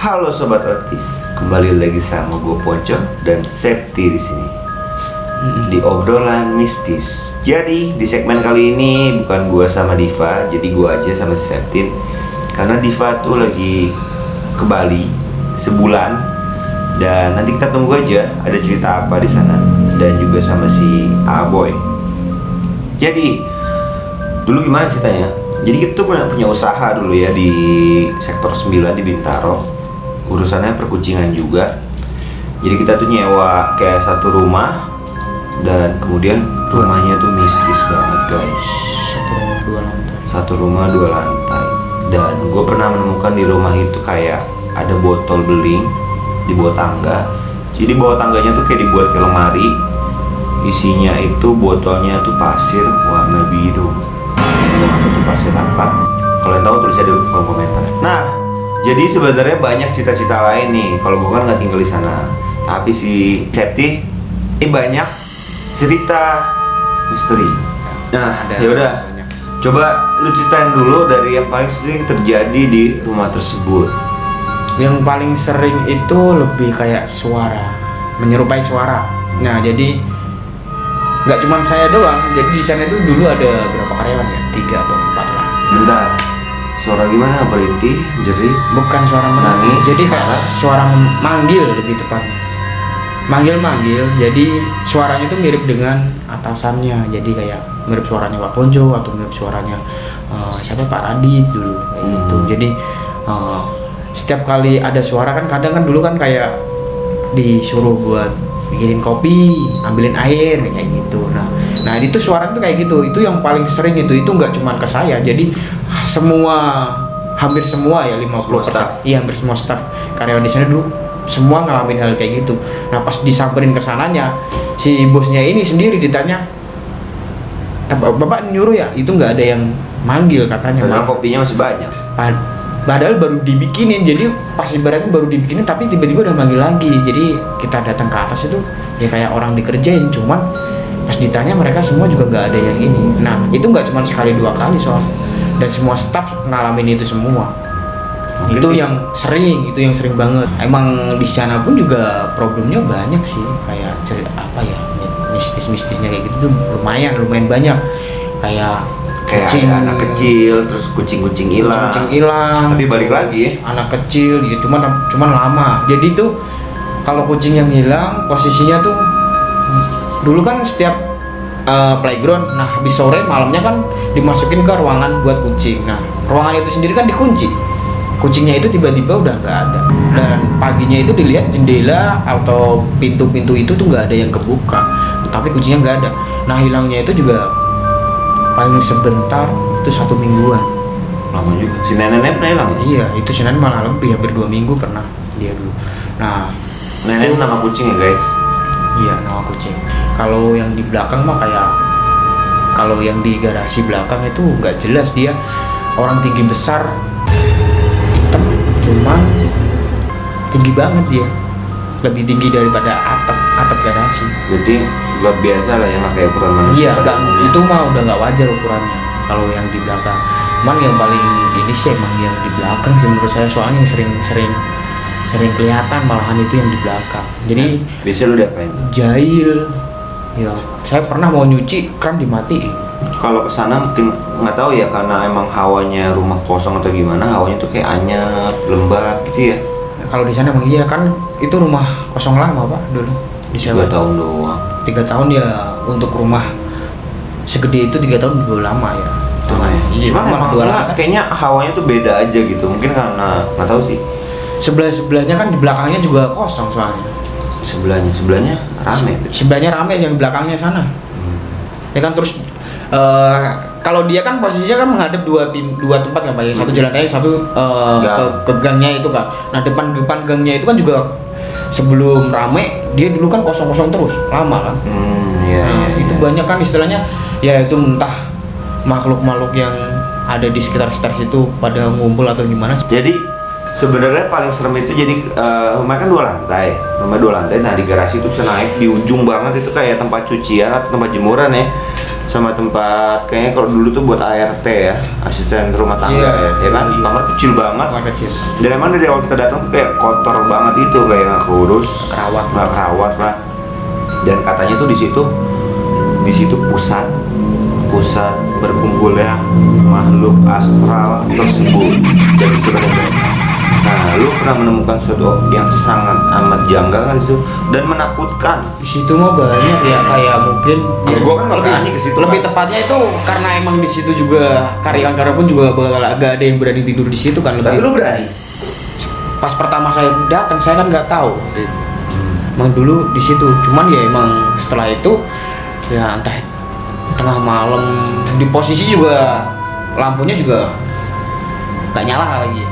Halo Sobat Otis, kembali lagi sama gue Ponco dan Septi di sini di obrolan mistis. Jadi di segmen kali ini bukan gue sama Diva, jadi gue aja sama si Septi. Karena Diva tuh lagi ke Bali sebulan dan nanti kita tunggu aja ada cerita apa di sana dan juga sama si Aboy. Jadi dulu gimana ceritanya? Jadi kita tuh punya usaha dulu ya di sektor 9 di Bintaro. Urusannya perkucingan juga. Jadi kita tuh nyewa kayak satu rumah dan kemudian rumahnya tuh mistis banget guys. Satu rumah dua lantai. Dan gue pernah menemukan di rumah itu kayak ada botol beling di bawah tangga. Jadi bawah tangganya tuh kayak dibuat ke lemari. Isinya itu botolnya tuh pasir warna biru. Itu pasir apa? Kalau yang tahu tulis aja di kolom komentar. Nah, jadi sebenarnya banyak cita-cita lain nih. Kalau gue kan nggak tinggal di sana, tapi si Septi ini banyak cerita misteri. Nah, ya udah. Coba lu ceritain dulu dari yang paling sering terjadi di rumah tersebut. Yang paling sering itu lebih kayak suara, menyerupai suara. Nah, jadi nggak cuma saya doang. Jadi di sana itu dulu ada berapa karyawan ya? 3 atau 4 lah. Bentar. Suara gimana? Berhenti, jerit? Bukan suara menangis, jadi kayak suara manggil lebih tepatnya. Manggil, jadi suaranya itu mirip dengan atasannya. Jadi kayak mirip suaranya Pak Ponco atau mirip suaranya siapa Pak Radit dulu kayak gitu. Jadi setiap kali ada suara kan kadang kan dulu kan kayak disuruh buat bikinin kopi, ambilin air kayak gitu. Nah itu suara itu kayak gitu. Itu yang paling sering itu nggak cuma ke saya. Jadi hampir semua ya 50%. Iya, hampir semua staff karyawan di sana dulu semua ngalamin hal kayak gitu. Nah pas disamperin ke sananya, si bosnya ini sendiri ditanya, "Bapak nyuruh ya?" Itu nggak ada yang manggil katanya. Padahal kopinya masih banyak. Padahal baru dibikinin, jadi pas ibaratnya baru dibikinin tapi tiba-tiba udah manggil lagi. Jadi kita datang ke atas itu ya kayak orang dikerjain, cuman pas ditanya mereka semua juga nggak ada yang ini. Nah itu nggak cuma sekali 2 kali soalnya, dan semua staff ngalamin itu semua. Itu yang sering banget. Emang di sana pun juga problemnya banyak sih, kayak apa ya, mistisnya kayak gitu tuh lumayan banyak. Kayak kucing, ada anak kecil, terus kucing hilang. Tapi balik lagi. Anak kecil, ya cuman lama. Jadi tuh kalau kucing yang hilang, posisinya tuh dulu kan setiap playground, nah habis sore malamnya kan dimasukin ke ruangan buat kucing. Nah ruangan itu sendiri kan dikunci. Kucingnya itu tiba-tiba udah nggak ada. Dan paginya itu dilihat jendela atau pintu-pintu itu tuh nggak ada yang kebuka. Tapi kucingnya nggak ada. Nah hilangnya itu juga paling sebentar itu 1 mingguan. Lama juga. Si nenek pernah hilang? Iya, itu si nenek malah lebih, hampir 2 minggu pernah dia dulu. Nah, nenek nama kucing ya guys? Iya, nama kucing. Kalau yang di belakang mah kayak, kalau yang di garasi belakang itu nggak jelas, dia orang tinggi besar, hitam, cuman tinggi banget dia. Lebih tinggi daripada atap garasi. Jadi luar biasa lah yang pakai ukuran manusia. Iya, itu mah udah nggak wajar ukurannya kalau yang di belakang. Cuman yang paling ini sih emang yang di belakang sih menurut saya, soalnya yang sering kelihatan malahan itu yang di belakang. Jadi biasanya lu diapain? Jahil. Ya, saya pernah mau nyuci kran dimatiin. Kalau kesana mungkin nggak tahu ya, karena emang hawanya rumah kosong atau gimana, hawanya tuh kayak anyep, lembab gitu ya. Kalau di sana emang iya kan, itu rumah kosong lama Pak dulu. Di 3 tahun doang. 3 tahun ya, untuk rumah segede itu 3 tahun juga lama ya. Itu ya. Iya, cuma emang kayaknya hawanya tuh beda aja gitu. Mungkin karena nggak tahu sih. Sebelahnya kan di belakangnya juga kosong soalnya. Sebelahnya rame. Sebelahnya rame yang belakangnya sana. Ya kan, terus kalau dia kan posisinya kan menghadap dua tempat kan Pak. Satu jalan raya, satu ke gangnya itu kan. Nah depan gangnya itu kan juga sebelum rame dia dulu kan kosong terus lama kan. Itu banyak kan istilahnya ya, itu entah makhluk yang ada di sekitar situ pada ngumpul atau gimana. Jadi sebenarnya paling serem itu jadi rumah kan 2 lantai. Nah di garasi itu bisa naik di ujung banget, itu kayak tempat cucian atau tempat jemuran ya. sama tempat kayaknya kalau dulu tuh buat ART ya, asisten rumah tangga ya kan. Iya. Kamar kecil banget. Kamar kecil. Dan emang dari awal kita datang tuh kayak kotor banget itu, kayak nggak kurus, nggak kerawat lah. Dan katanya tuh di situ pusat berkumpulnya makhluk astral tersebut. Jadi itu katanya. Nah, lu pernah menemukan sesuatu yang sangat amat janggal kan itu dan menakutkan? Di situ mah banyak ya, kayak mungkin Ya, gua kan nggak berani ke situ, lebih Pak. tepatnya itu karena emang di situ juga karyawan-karyawan pun juga gak ada yang berani tidur di situ kan. Tapi Lebih lu berani? pas pertama saya datang saya kan nggak tahu. Emang dulu di situ, cuman ya emang setelah itu ya entah tengah malam di posisi juga lampunya juga nggak nyala lagi.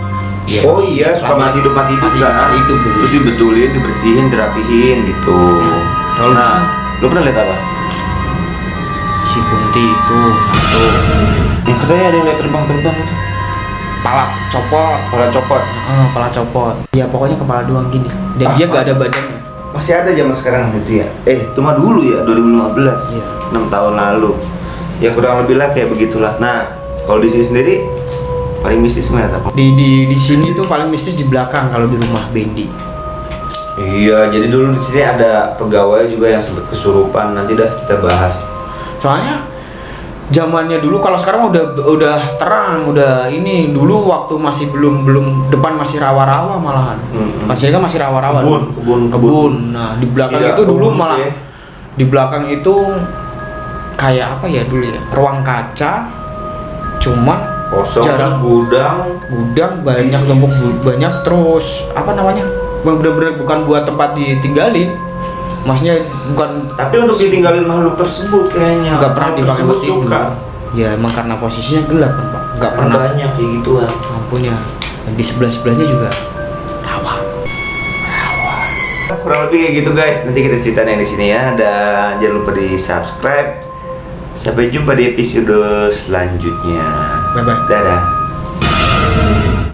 Ya, Oh iya, suka mati hidup kan? hidup dulu. Terus dibetulin, dibersihin, dirapihin gitu. Lalu Nah, lu pernah lihat apa? Si Kunti itu satu Yang katanya ada yang lihat terbang-terbang itu. pala copot, pala copot. Ya pokoknya kepala doang gini. Dan dia gak ada badannya. Masih ada zaman sekarang gitu ya? Itu mah dulu ya, 2015. Iya. 6 tahun lalu. Ya kurang lebih lah kayak begitulah. Nah, kalau di sini sendiri paling mistis ngeliat apa? Di sini tuh paling mistis di belakang kalau di rumah Bendi. Iya, jadi dulu di sini ada pegawai juga yang sempat kesurupan. Nanti dah kita bahas. Soalnya zamannya dulu, kalau sekarang udah terang, udah ini. Dulu waktu masih belum depan masih rawa-rawa malahan. Kan sini kan masih rawa-rawa. Kebun. Nah, di belakang Iya, itu dulu kebun malah sih. di belakang itu kayak apa ya dulu ya? Ruang kaca. Cuman Kosong, jarak terus gudang banyak, gembok banyak, terus apa namanya? Bener-bener bukan buat tempat ditinggalin. Maksudnya bukan. Tapi untuk ditinggalin makhluk tersebut kayaknya Nggak pernah makhluk dipakai buat tersebut tidur. suka. Ya emang karena posisinya gelap kan Pak. Nggak pernah Banyak kayak gituan. lampunya. Dan di sebelah-sebelahnya juga rawa. Kurang lebih kayak gitu guys. Nanti kita ceritain yang di sini ya. Dan jangan lupa di subscribe. Sampai jumpa di episode selanjutnya. Bye bye. Dadah.